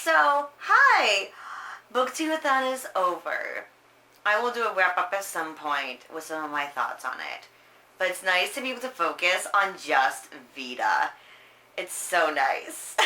So, hi! Book-to-a-thon is over. I will do a wrap-up at some point with some of my thoughts on it. But it's nice to be able to focus on just VEDA. It's so nice.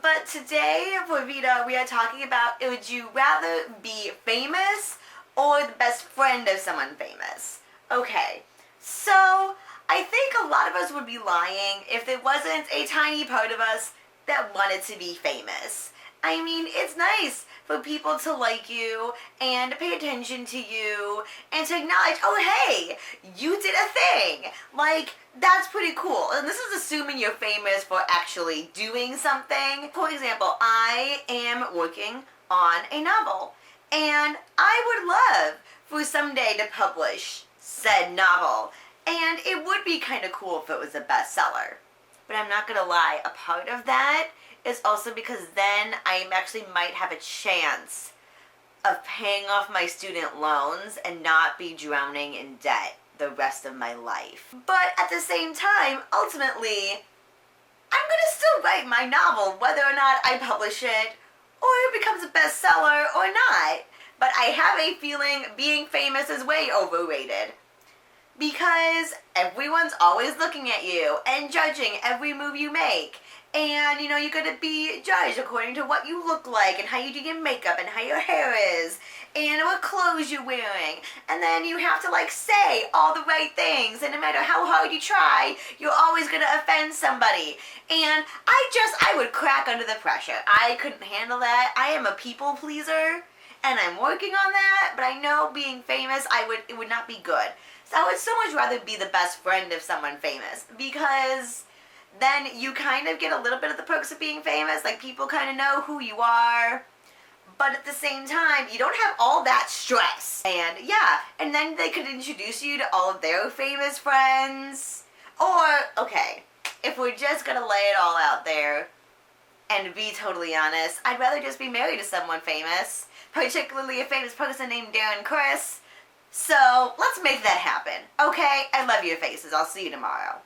But today for VEDA, we are talking about, would you rather be famous or the best friend of someone famous? Okay, so I think a lot of us would be lying if there wasn't a tiny part of us that wanted to be famous. I mean, it's nice for people to like you and pay attention to you and to acknowledge, oh hey, you did a thing. Like, that's pretty cool. And this is assuming you're famous for actually doing something. For example, I am working on a novel and I would love for someday to publish said novel. And it would be kind of cool if it was a bestseller. But I'm not gonna lie, a part of that is also because then I actually might have a chance of paying off my student loans and not be drowning in debt the rest of my life. But at the same time, ultimately, I'm gonna still write my novel whether or not I publish it or it becomes a bestseller or not. But I have a feeling being famous is way overrated. Because everyone's always looking at you and judging every move you make. And, you're going to be judged according to what you look like and how you do your makeup and how your hair is and what clothes you're wearing. And then you have to, say all the right things. And no matter how hard you try, you're always going to offend somebody. And I would crack under the pressure. I couldn't handle that. I am a people pleaser. And I'm working on that. But I know being famous, it would not be good. So I would so much rather be the best friend of someone famous, because then you kind of get a little bit of the perks of being famous, like people kind of know who you are, but at the same time, you don't have all that stress. And yeah, and then they could introduce you to all of their famous friends. Or, okay, if we're just gonna lay it all out there and be totally honest, I'd rather just be married to someone famous, particularly a famous person named Darren Criss. So, let's make that happen. Okay? I love your faces. I'll see you tomorrow.